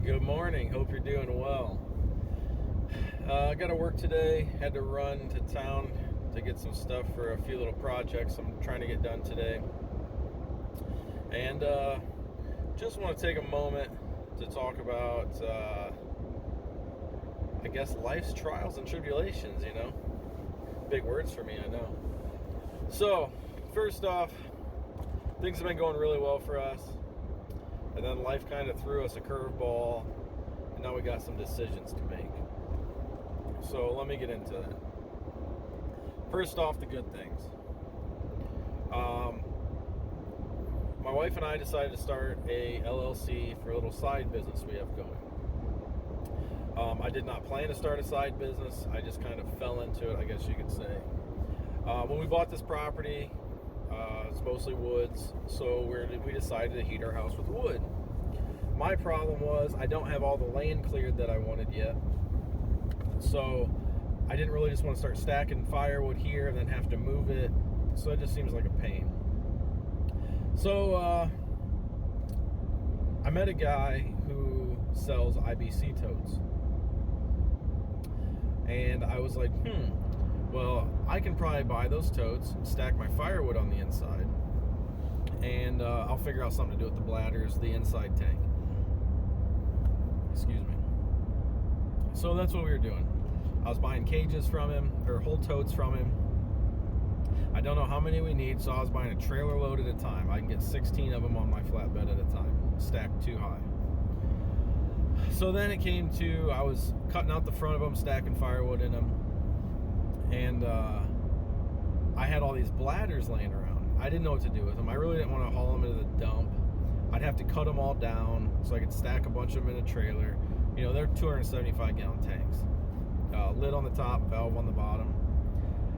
Good morning. Hope you're doing well. I got to work today. Had to run to town to get some stuff for a few little projects I'm trying to get done today. And just want to take a moment to talk about, I guess, life's trials and tribulations, Big words for me, I know. So, first off, things have been going really well for us. And then life kind of threw us a curveball, and now we got some decisions to make. So let me get into that. First off, the good things. My wife and I decided to start a LLC for a little side business we have going. I did not plan to start a side business. I just kind of fell into it, I guess you could say. When we bought this property, it's mostly woods, so we decided to heat our house with wood. My problem was I don't have all the land cleared that I wanted yet, so I didn't really just want to start stacking firewood here and then have to move it, so it just seems like a pain. So I met a guy who sells IBC totes, and I was like, well, I can probably buy those totes, stack my firewood on the inside, and I'll figure out something to do with the bladders, the inside tank. Excuse me. So that's what we were doing. I was buying cages from him, or whole totes from him. I don't know how many we need, so I was buying a trailer load at a time. I can get 16 of them on my flatbed at a time, stacked too high. So then it came to, I was cutting out the front of them, stacking firewood in them. And I had all these bladders laying around. I didn't know what to do with them. I really didn't want to haul them into the dump. I'd have to cut them all down so I could stack a bunch of them in a trailer. They're 275 gallon tanks. Lid on the top, valve on the bottom.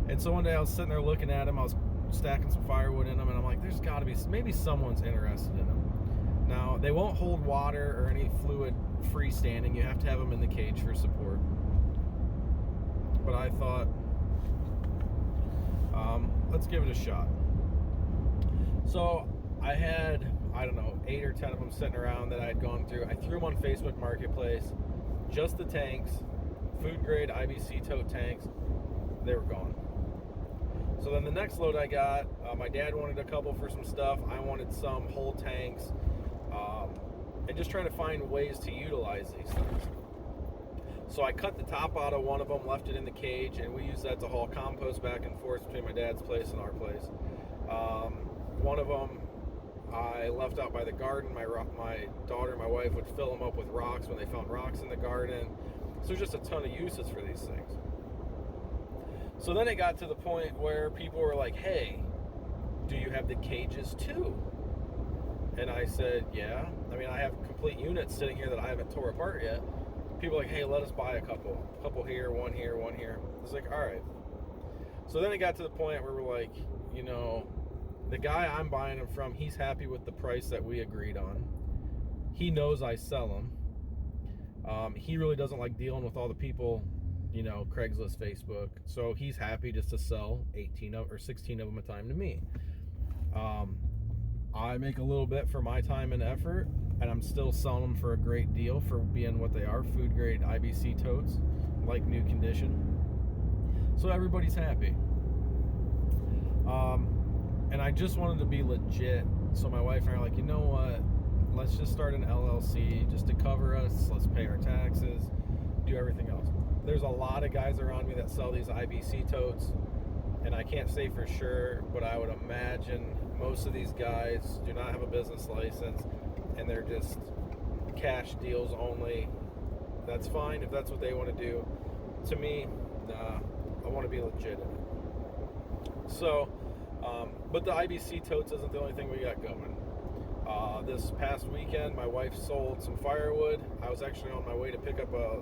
And so one day I was sitting there looking at them. I was stacking some firewood in them, and I'm like, there's got to be, maybe someone's interested in them. Now, they won't hold water or any fluid freestanding. You have to have them in the cage for support. But I thought, let's give it a shot. So I had, 8 or 10 of them sitting around that I had gone through. I threw them on Facebook Marketplace, just the tanks, food grade IBC tote tanks. They were gone. So then the next load I got, my dad wanted a couple for some stuff. I wanted some whole tanks, and just trying to find ways to utilize these things. So I cut the top out of one of them, left it in the cage, and we used that to haul compost back and forth between my dad's place and our place. One of them I left out by the garden. My daughter and my wife would fill them up with rocks when they found rocks in the garden. So there's just a ton of uses for these things. So then it got to the point where people were like, hey, do you have the cages too? And I said, yeah. I have complete units sitting here that I haven't tore apart yet. People are like, hey, let us buy a couple here, one here, one here. It's like, all right. So then it got to the point where we're like, the guy I'm buying them from, he's happy with the price that we agreed on. He knows I sell them. He really doesn't like dealing with all the people, Craigslist, Facebook. So he's happy just to sell 18 or 16 of them a time to me. I make a little bit for my time and effort, and I'm still selling them for a great deal for being what they are, food grade IBC totes, like new condition. So everybody's happy. And I just wanted to be legit. So my wife and I are like, you know what? Let's just start an LLC just to cover us. Let's pay our taxes, do everything else. There's a lot of guys around me that sell these IBC totes, and I can't say for sure, but I would imagine most of these guys do not have a business license, and they're just cash deals only. That's fine if that's what they want to do. To me, nah, I want to be legit in it. So, but the IBC totes isn't the only thing we got going. This past weekend, my wife sold some firewood. I was actually on my way to pick up a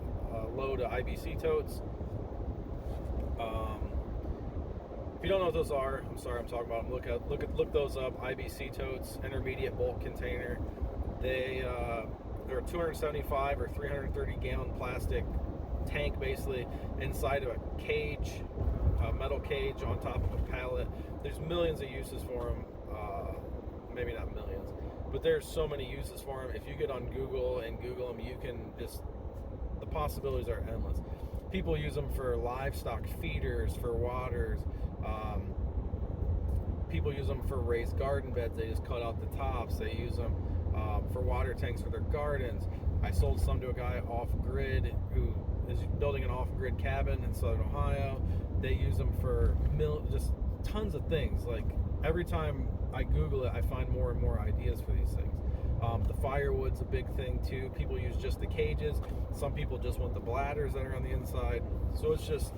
load of IBC totes. If you don't know what those are, I'm sorry I'm talking about them. Look those up. IBC totes, intermediate bulk container. They're a 275 or 330 gallon plastic tank, basically inside of a cage, a metal cage on top of a pallet. There's millions of uses for them. Maybe not millions. But there's so many uses for them. If you get on Google and Google them, you can just, the possibilities are endless. People use them for livestock feeders, for waters. People use them for raised garden beds. They just cut out the tops. They use them for water tanks for their gardens. I sold some to a guy off-grid who is building an off-grid cabin in Southern Ohio. They use them for just tons of things. Like, every time I Google it, I find more and more ideas for these things. The firewood's a big thing too. People use just the cages. Some people just want the bladders that are on the inside. So it's just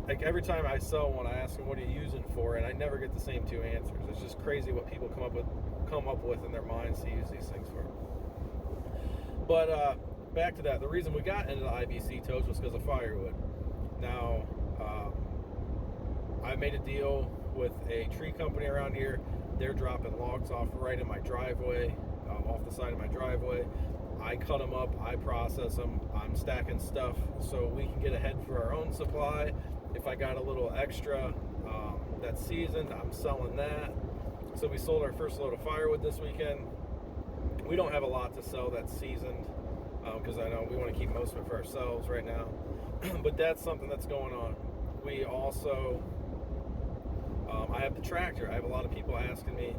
like, every time I sell one, I ask them, what are you using for? And I never get the same two answers. It's just crazy what people come up with in their minds to use these things for. But back to that, the reason we got into the IBC totes was because of firewood. Now, I made a deal with a tree company around here. They're dropping logs off right in my driveway, off the side of my driveway. I cut them up, I process them, I'm stacking stuff so we can get ahead for our own supply. If I got a little extra that's seasoned, I'm selling that. So we sold our first load of firewood this weekend. We don't have a lot to sell that's seasoned, because I know we want to keep most of it for ourselves right now. But that's something that's going on. We also, I have the tractor. I have a lot of people asking me,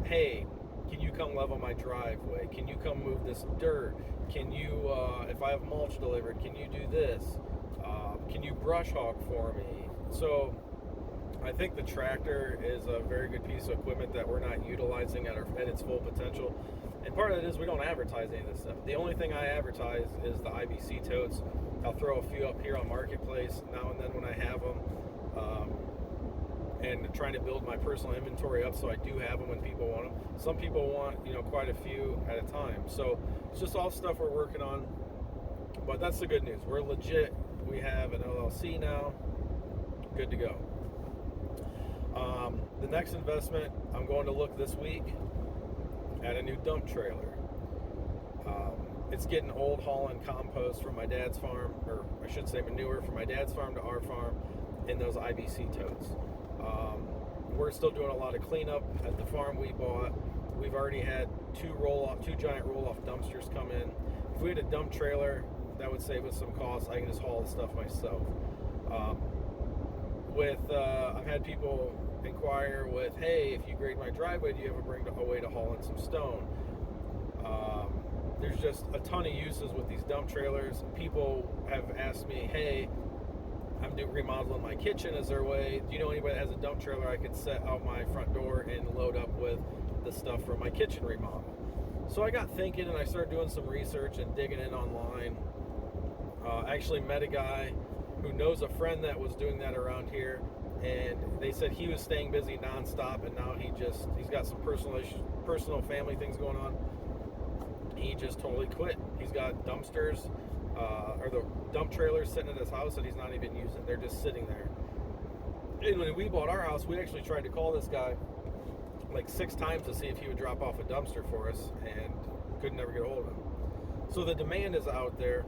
hey, can you come level my driveway? Can you come move this dirt? Can you, if I have mulch delivered, can you do this? Can you brush hog for me? So I think the tractor is a very good piece of equipment that we're not utilizing at its full potential. And part of it is we don't advertise any of this stuff. The only thing I advertise is the IBC totes. I'll throw a few up here on Marketplace now and then when I have them. And trying to build my personal inventory up so I do have them when people want them. Some people want, quite a few at a time. So it's just all stuff we're working on. But that's the good news. We're legit. We have an LLC now. Good to go. The next investment, I'm going to look this week at a new dump trailer. It's getting old, hauling compost from my dad's farm, or I should say manure from my dad's farm to our farm in those IBC totes. We're still doing a lot of cleanup at the farm we bought. We've already had two giant roll-off dumpsters come in. If we had a dump trailer, that would save us some costs. I can just haul the stuff myself. I've had people inquire with, hey, if you grade my driveway, do you ever bring a way to haul in some stone? There's just a ton of uses with these dump trailers. People have asked me, hey, I'm remodeling my kitchen. Is there a way, do you know anybody that has a dump trailer I could set out my front door and load up with the stuff from my kitchen remodel? So I got thinking and I started doing some research and digging in online. Actually met a guy who knows a friend that was doing that around here, and they said he was staying busy nonstop, and now he's got some personal family things going on. He just totally quit. He's got dumpsters, or the dump trailers sitting at his house that he's not even using. They're just sitting there. And when we bought our house, we actually tried to call this guy like 6 times to see if he would drop off a dumpster for us, and could never get a hold of him. So the demand is out there.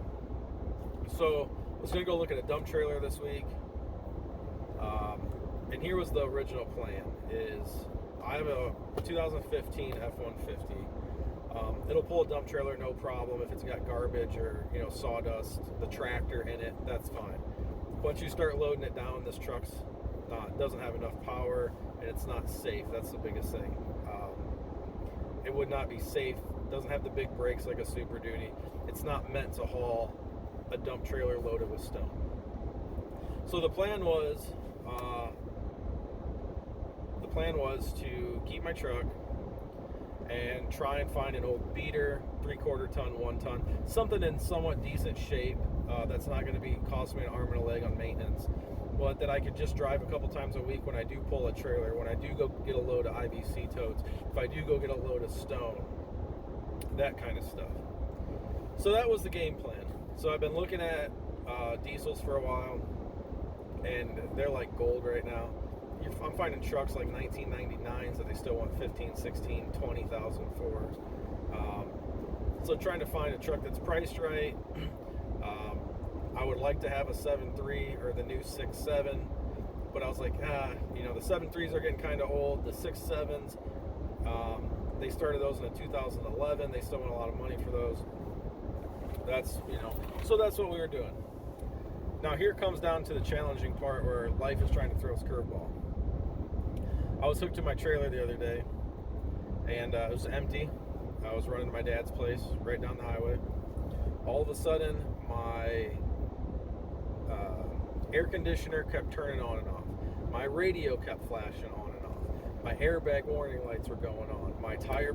So I was going to go look at a dump trailer this week. And here was the original plan. I have a 2015 F-150. It'll pull a dump trailer, no problem. If it's got garbage or sawdust, the tractor in it, that's fine. Once you start loading it down, this truck's doesn't have enough power, and it's not safe. That's the biggest thing. It would not be safe. Doesn't have the big brakes like a Super Duty. It's not meant to haul a dump trailer loaded with stone. So the plan was to keep my truck and try and find an old beater, 3/4 ton, 1 ton, something in somewhat decent shape that's not going to be cost me an arm and a leg on maintenance, but that I could just drive a couple times a week when I do pull a trailer, when I do go get a load of IBC totes, if I do go get a load of stone, that kind of stuff. So that was the game plan. So I've been looking at diesels for a while, and they're like gold right now. I'm finding trucks like 1999s that they still want 15, 16, 20,000 for. So trying to find a truck that's priced right. I would like to have a 7.3 or the new 6.7, but I was like, the 7.3s are getting kind of old. The 6.7s, They started those in 2011. They still want a lot of money for those. That's, so that's what we were doing. Now here comes down to the challenging part where life is trying to throw its curveball. I was hooked to my trailer the other day, and it was empty. I was running to my dad's place right down the highway. All of a sudden, my air conditioner kept turning on and off. My radio kept flashing on and off. My airbag warning lights were going on. My tire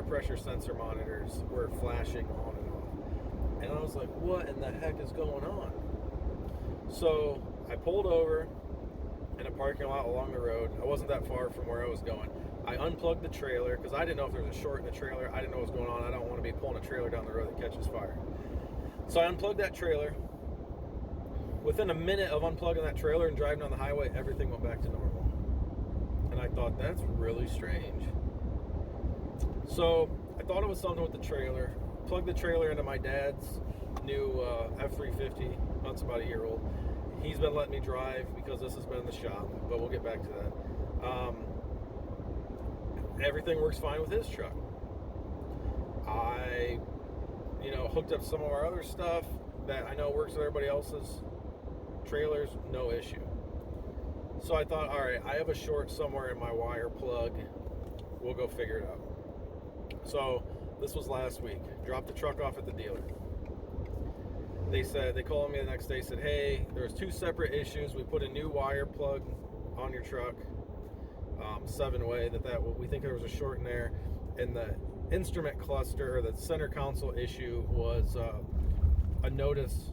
pressure sensor monitors were flashing on and off. And I was like, what in the heck is going on? So I pulled over in a parking lot along the road. I wasn't that far from where I was going. I unplugged the trailer because I didn't know if there was a short in the trailer. I didn't know what was going on. I don't want to be pulling a trailer down the road that catches fire. So I unplugged that trailer. Within a minute of unplugging that trailer and driving on the highway, everything went back to normal. And I thought, that's really strange. So I thought it was something with the trailer. Plugged the trailer into my dad's new F-350. That's about a year old. He's been letting me drive because this has been in the shop, but we'll get back to that. Everything works fine with his truck. I, hooked up some of our other stuff that I know works with everybody else's trailers, no issue. So I thought, all right, I have a short somewhere in my wire plug. We'll go figure it out. So this was last week. Dropped the truck off at the dealer. They called me the next day, said, hey, there's 2 separate issues. We put a new wire plug on your truck, 7-way, we think there was a short in there. And the instrument cluster, or the center console issue, was a notice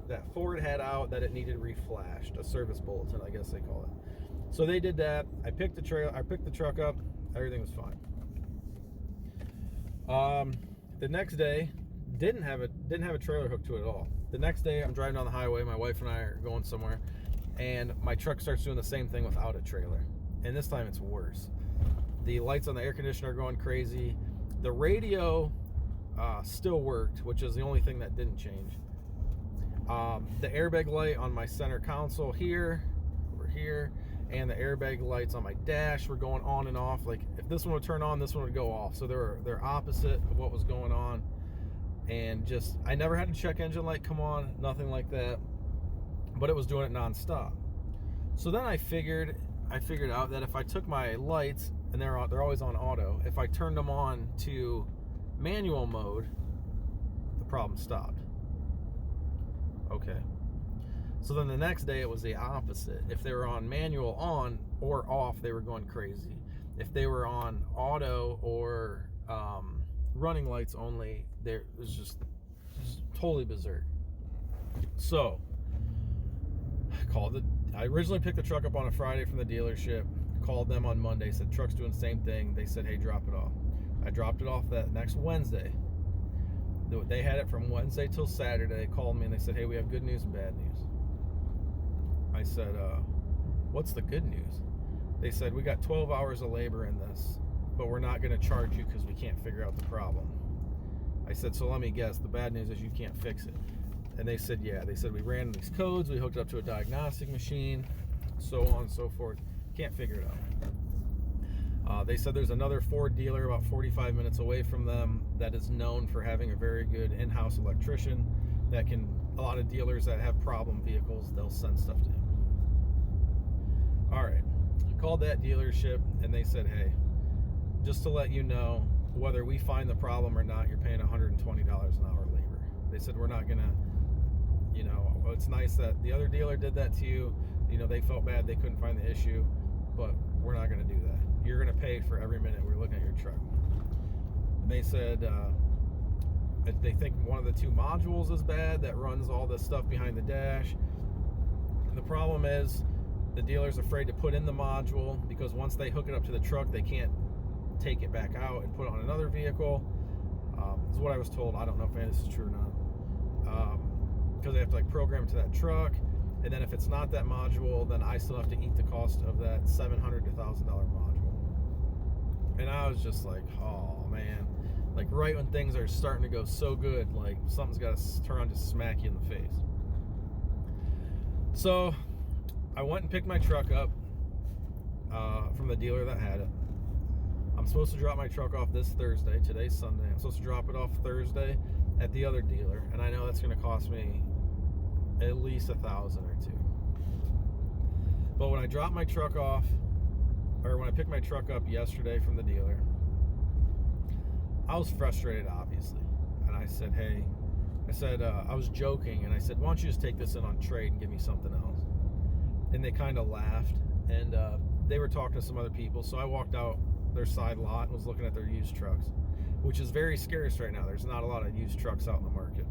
that Ford had out that it needed reflashed, a service bulletin, I guess they call it. So they did that. I picked the truck up. Everything was fine. The next day, didn't have a trailer hooked to it at all. The next day, I'm driving down the highway. My wife and I are going somewhere, and my truck starts doing the same thing without a trailer. And this time it's worse. The lights on the air conditioner are going crazy. The radio still worked, which is the only thing that didn't change. The airbag light on my center console over here, and the airbag lights on my dash were going on and off. Like, if this one would turn on, this one would go off. So they're opposite of what was going on. And I never had a check engine light come on, nothing like that, but it was doing it nonstop. So then I figured out that if I took my lights, and they're always on auto, if I turned them on to manual mode, the problem stopped. Okay. So then the next day it was the opposite. If they were on manual on or off, they were going crazy. If they were on auto or running lights only, it was just totally berserk. So I originally picked the truck up on a Friday from the dealership, called them on Monday, said truck's doing the same thing. They said, hey, drop it off. I dropped it off that next Wednesday. They had it from Wednesday till Saturday. They called me and they said, hey, we have good news and bad news. I said, what's the good news? They said, we got 12 hours of labor in this, but we're not going to charge you because we can't figure out the problem. I said, so let me guess, the bad news is you can't fix it. And they said, yeah. They said, we ran these codes, we hooked it up to a diagnostic machine, so on and so forth. Can't figure it out. They said there's another Ford dealer about 45 minutes away from them that is known for having a very good in-house electrician that can, a lot of dealers that have problem vehicles, they'll send stuff to him. All right, I called that dealership and they said, hey, just to let you know, whether we find the problem or not, you're paying $120 an hour labor. They said, we're not gonna, it's nice that the other dealer did that to you. They felt bad they couldn't find the issue, but we're not gonna do that. You're gonna pay for every minute we're looking at your truck. And they said they think one of the 2 modules is bad that runs all the stuff behind the dash. And the problem is the dealer's afraid to put in the module because once they hook it up to the truck, they can't take it back out and put it on another vehicle. Is what I was told. I don't know if this is true or not. Because they have to program it to that truck, and then if it's not that module, then I still have to eat the cost of that $700 to $1,000 module. And I was just like, oh man, right when things are starting to go so good, something's got to turn around and just smack you in the face. So I went and picked my truck up from the dealer that had it. I'm supposed to drop my truck off this Thursday. Today's Sunday. I'm supposed to drop it off Thursday at the other dealer, and I know that's going to cost me at least $1,000 or $2,000. But when I dropped my truck off, or when I picked my truck up yesterday from the dealer, I was frustrated, obviously. And I said, hey, I was joking, and I said, why don't you just take this in on trade and give me something else? And they kind of laughed, and they were talking to some other people, so I walked out their side lot and was looking at their used trucks, which is very scarce right now. There's not a lot of used trucks out in the market.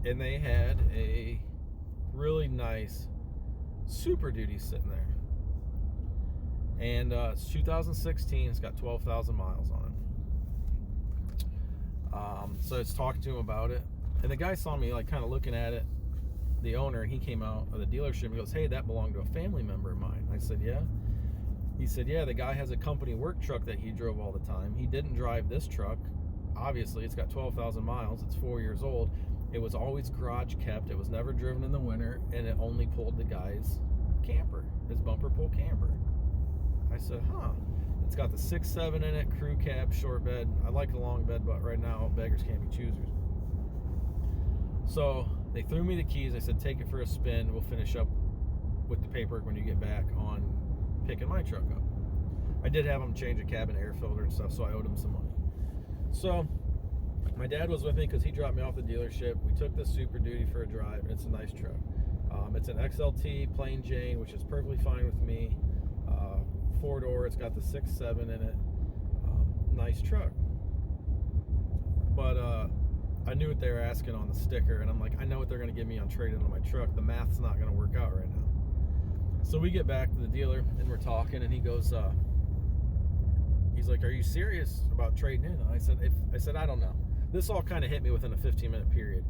And they had a really nice Super Duty sitting there. And it's 2016. It's got 12,000 miles on it. So I was talking to him about it, and the guy saw me like kind of looking at it, the owner, and he came out of the dealership and he goes, hey, that belonged to a family member of mine. I said, yeah. He said, yeah, the guy has a company work truck that he drove all the time. He didn't drive this truck. Obviously, it's got 12,000 miles. It's 4 years old. It was always garage kept. It was never driven in the winter, and it only pulled the guy's camper, his bumper pull camper. I said, huh. It's got the 6.7 in it, crew cab, short bed. I like the long bed, but right now, beggars can't be choosers. So they threw me the keys. I said, take it for a spin. We'll finish up with the paperwork when you get back on picking my truck up. I did have them change a cabin air filter and stuff, so I owed them some money. So my dad was with me because he dropped me off the dealership. We took the Super Duty for a drive, and it's a nice truck. It's an XLT plain Jane, which is perfectly fine with me. 4-door. It's got the 6.7 in it. Nice truck. But I knew what they were asking on the sticker, and I'm like, I know what they're going to give me on trading on my truck. The math's not going to work out right now. So we get back to the dealer, and we're talking, and he goes, he's like, are you serious about trading in? And I said, I don't know. This all kind of hit me within a 15-minute period.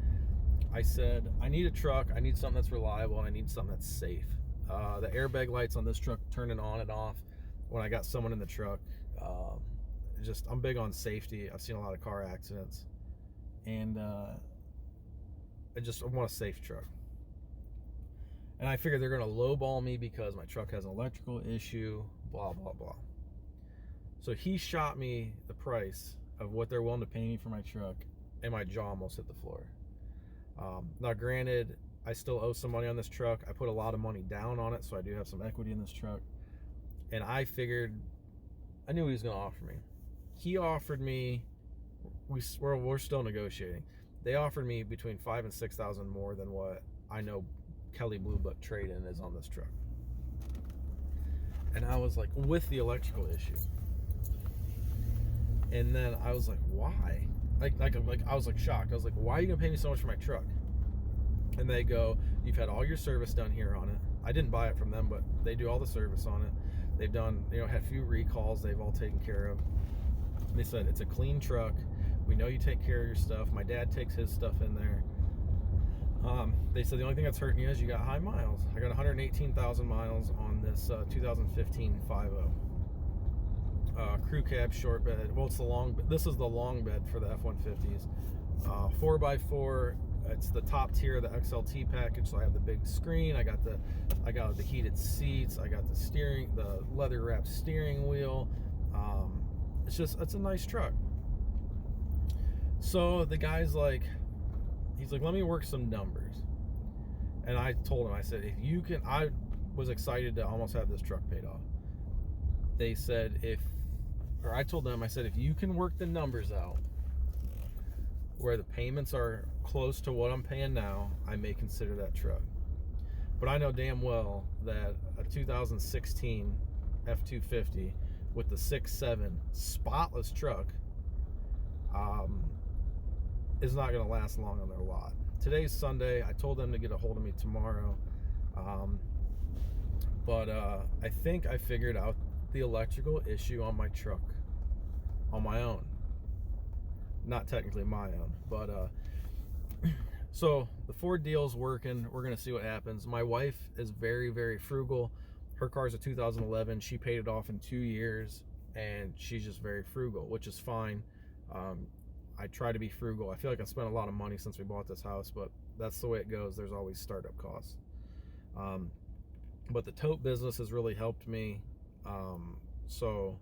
I said, I need a truck. I need something that's reliable, and I need something that's safe. The airbag lights on this truck turning on and off when I got someone in the truck. I'm big on safety. I've seen a lot of car accidents, and I want a safe truck. And I figured they're going to lowball me because my truck has an electrical issue, blah, blah, blah. So he shot me the price of what they're willing to pay me for my truck, and my jaw almost hit the floor. Now, granted, I still owe some money on this truck. I put a lot of money down on it, so I do have some equity in this truck. And I figured, I knew he was going to offer me. He offered me, we're still negotiating. They offered me between $5,000 and $6,000 more than what I know Kelly Blue Book trade-in is on this truck. And I was like, with the electrical issue. And then I was like, why? Like I was like shocked. I was like, why are you gonna pay me so much for my truck? And they go, you've had all your service done here on it. I didn't buy it from them, but they do all the service on it. They've done, had a few recalls. They've all taken care of. And they said, it's a clean truck. We know you take care of your stuff. My dad takes his stuff in there. They said the only thing that's hurting you is you got high miles. I got 118,000 miles on this 2015 5.0. Crew cab, short bed. Well, it's the long. This is the long bed for the F-150s. 4x4. It's the top tier of the XLT package. So I have the big screen. I got the heated seats. I got the leather wrapped steering wheel. It's a nice truck. So the guy's like, he's like, let me work some numbers. And I told him, I said, if you can, I was excited to almost have this truck paid off. They said, I told them, I said, if you can work the numbers out where the payments are close to what I'm paying now, I may consider that truck. But I know damn well that a 2016 F-250 with the 6.7 spotless truck is not going to last long on their lot. Today's Sunday. I told them to get a hold of me tomorrow. But I think I figured out the electrical issue on my truck on my own. Not technically my own, but so the Ford deal's working. We're gonna see what happens. My wife is very, very frugal. Her car's a 2011. She paid it off in 2 years, and she's just very frugal, which is fine. I try to be frugal. I feel like I spent a lot of money since we bought this house, but that's the way it goes. There's always startup costs. But the tote business has really helped me. So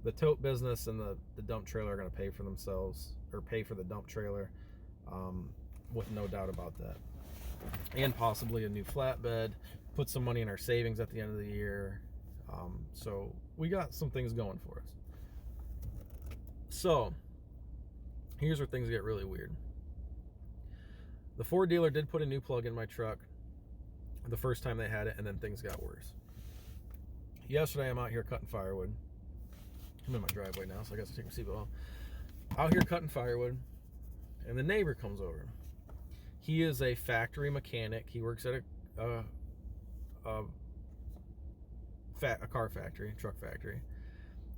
the tote business and the dump trailer are going to pay for themselves, or pay for the dump trailer, with no doubt about that. And possibly a new flatbed, put some money in our savings at the end of the year. So we got some things going for us. So here's where things get really weird. The Ford dealer did put a new plug in my truck the first time they had it, and then things got worse. Yesterday, I'm out here cutting firewood. I'm in my driveway now, so I guess I'll take my seatbelt off. Out here cutting firewood, and the neighbor comes over. He is a factory mechanic. He works at a car factory, truck factory.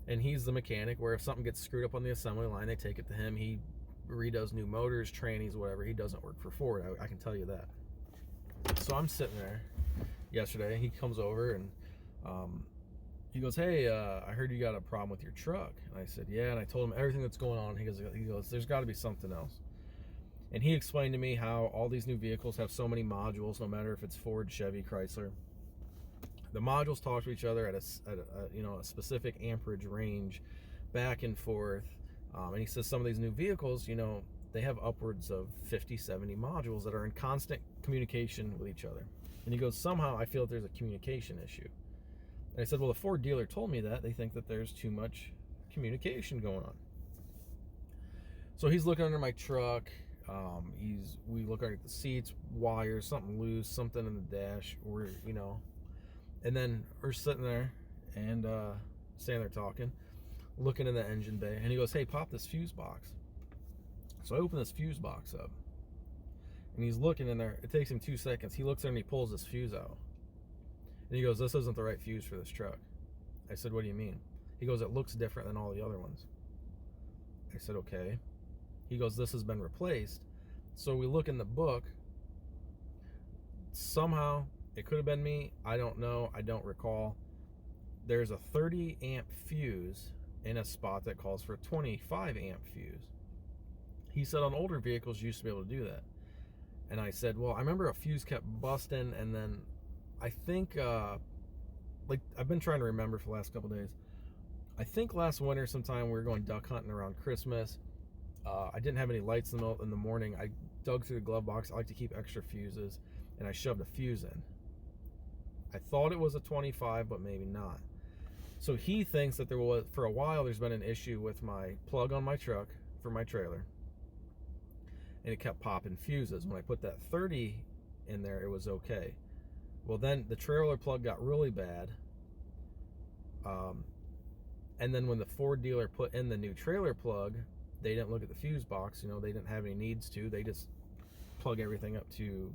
And he's the mechanic where if something gets screwed up on the assembly line, they take it to him. He redoes new motors, trannies, whatever. He doesn't work for Ford. I can tell you that. So I'm sitting there yesterday. He comes over and he goes, "Hey, I heard you got a problem with your truck." And I said, "Yeah." And I told him everything that's going on. He goes, "There's got to be something else." And he explained to me how all these new vehicles have so many modules, no matter if it's Ford, Chevy, Chrysler. The modules talk to each other at a specific amperage range, back and forth. And he says some of these new vehicles, they have upwards of 50, 70 modules that are in constant communication with each other. And he goes, "Somehow I feel that there's a communication issue." And I said, "Well, the Ford dealer told me that. They think that there's too much communication going on." So he's looking under my truck. We look at the seats, wires, something loose, something in the dash, and then we're sitting there and standing there talking, looking in the engine bay, and he goes, "Hey, pop this fuse box." So I open this fuse box up, and he's looking in there. It takes him 2 seconds. He looks there and he pulls this fuse out, and he goes, "This isn't the right fuse for this truck." I said, "What do you mean?" He goes, "It looks different than all the other ones." I said, "Okay." He goes, "This has been replaced." So we look in the book. Somehow, it could have been me. I don't know. I don't recall. There's a 30 amp fuse in a spot that calls for a 25 amp fuse. He said on older vehicles, you used to be able to do that. And I said, well, I remember a fuse kept busting, and then I think, I've been trying to remember for the last couple days. I think last winter sometime we were going duck hunting around Christmas. I didn't have any lights in the morning. I dug through the glove box. I like to keep extra fuses, and I shoved a fuse in. I thought it was a 25, but maybe not. So he thinks that for a while, there's been an issue with my plug on my truck for my trailer, and it kept popping fuses. When I put that 30 in there, it was okay. Well, then the trailer plug got really bad. And then when the Ford dealer put in the new trailer plug, they didn't look at the fuse box. They didn't have any needs to. They just plug everything up to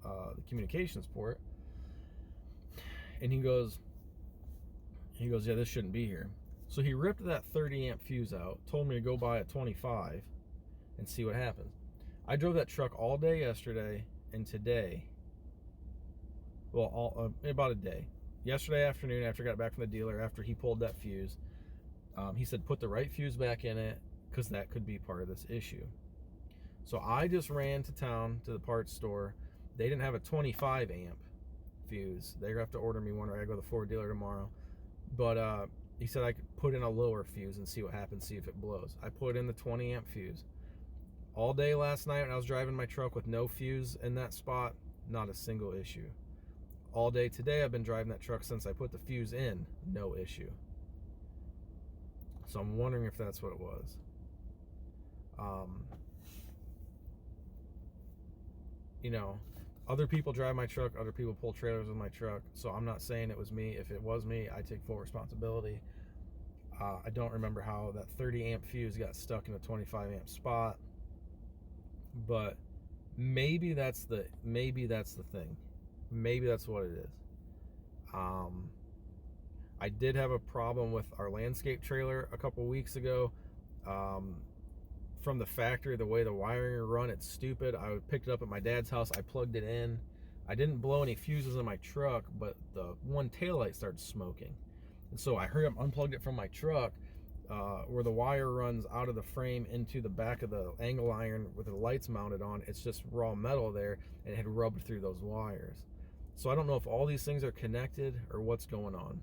the communications port. And he goes, "Yeah, this shouldn't be here." So he ripped that 30 amp fuse out, told me to go buy a 25 and see what happens. I drove that truck all day yesterday and today. Well, about a day. Yesterday afternoon, after I got back from the dealer, after he pulled that fuse, he said, "Put the right fuse back in it, because that could be part of this issue." So I just ran to town to the parts store. They didn't have a 25 amp fuse. They're gonna have to order me one, or I gotta go to the Ford dealer tomorrow. But he said I could put in a lower fuse and see what happens, see if it blows. I put in the 20 amp fuse. All day last night when I was driving my truck with no fuse in that spot, not a single issue. All day today I've been driving that truck since I put the fuse in, no issue. So I'm wondering if that's what it was. Other people drive my truck, other people pull trailers with my truck, so I'm not saying it was me. If it was me, I take full responsibility. I don't remember how that 30 amp fuse got stuck in a 25 amp spot, but maybe that's the thing. Maybe that's what it is. I did have a problem with our landscape trailer a couple weeks ago. From the factory, the way the wiring are run, it's stupid. I picked it up at my dad's house. I plugged it in. I didn't blow any fuses in my truck, but the one taillight started smoking. And so I hurried up, unplugged it from my truck, where the wire runs out of the frame into the back of the angle iron with the lights mounted on. It's just raw metal there, and it had rubbed through those wires. So I don't know if all these things are connected or what's going on.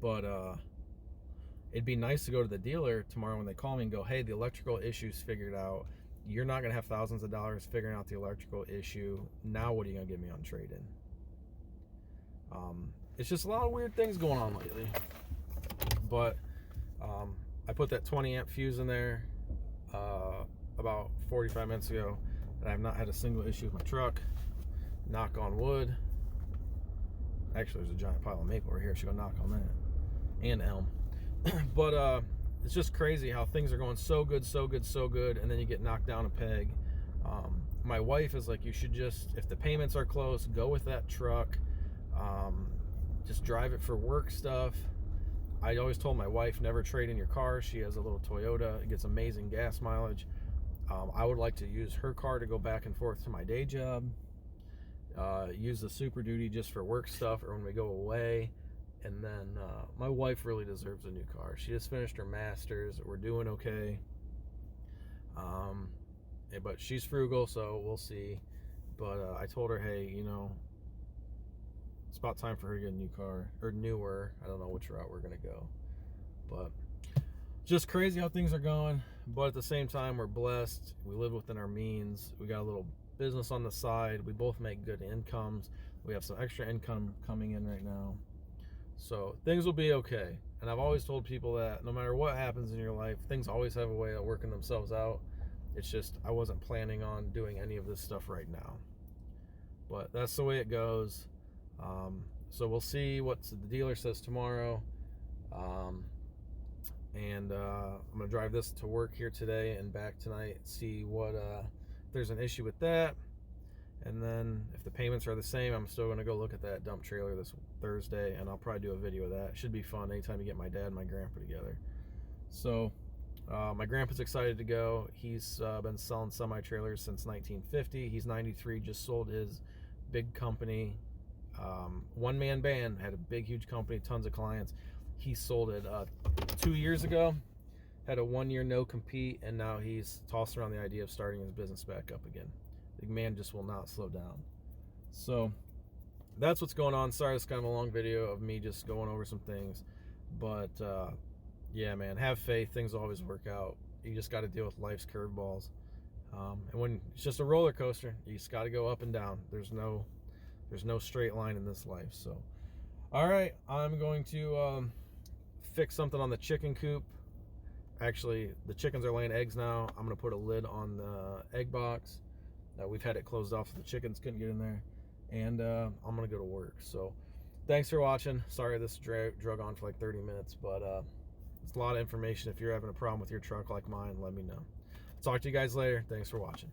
But it'd be nice to go to the dealer tomorrow when they call me and go, hey, the electrical issue's figured out. You're not going to have thousands of dollars figuring out the electrical issue. Now what are you going to give me on trade-in? It's just a lot of weird things going on lately. But I put that 20 amp fuse in there about 45 minutes ago, and I have not had a single issue with my truck. Knock on wood. Actually, there's a giant pile of maple right here. I should go knock on that. And elm. But it's just crazy how things are going so good, and then you get knocked down a peg. My wife is like, you should just, if the payments are close, go with that truck. Just drive it for work stuff. I always told my wife, never trade in your car. She has a little Toyota. It gets amazing gas mileage. I would like to use her car to go back and forth to my day job. Use the Super Duty just for work stuff or when we go away. And then my wife really deserves a new car. She just finished her master's. We're doing okay. But she's frugal, so we'll see. But I told her, hey, you know, it's about time for her to get a new car, or newer. I don't know which route we're gonna go. But just crazy how things are going. But at the same time, we're blessed. We live within our means. We got a little business on the side. We both make good incomes. We have some extra income coming in right now. So things will be okay. And I've always told people that no matter what happens in your life, things always have a way of working themselves out. It's just I wasn't planning on doing any of this stuff right now. But that's the way it goes. So we'll see what the dealer says tomorrow. I'm going to drive this to work here today and back tonight, see what if there's an issue with that. And then if the payments are the same, I'm still going to go look at that dump trailer this Thursday, and I'll probably do a video of that. It should be fun anytime you get my dad and my grandpa together. So my grandpa's excited to go. He's been selling semi-trailers since 1950. He's 93, just sold his big company. One-man band, had a big, huge company, tons of clients. He sold it 2 years ago, had a 1 year no-compete, and now he's tossing around the idea of starting his business back up again. The man just will not slow down. So that's what's going on. Sorry, it's kind of a long video of me just going over some things. But yeah, man, have faith. Things will always work out. You just got to deal with life's curveballs. And when it's just a roller coaster, you just got to go up and down. There's no straight line in this life. So, all right, I'm going to fix something on the chicken coop. Actually, the chickens are laying eggs now. I'm going to put a lid on the egg box. We've had it closed off so the chickens couldn't get in there. And I'm going to go to work. So, thanks for watching. Sorry this drug on for like 30 minutes, but it's a lot of information. If you're having a problem with your truck like mine, let me know. Talk to you guys later. Thanks for watching.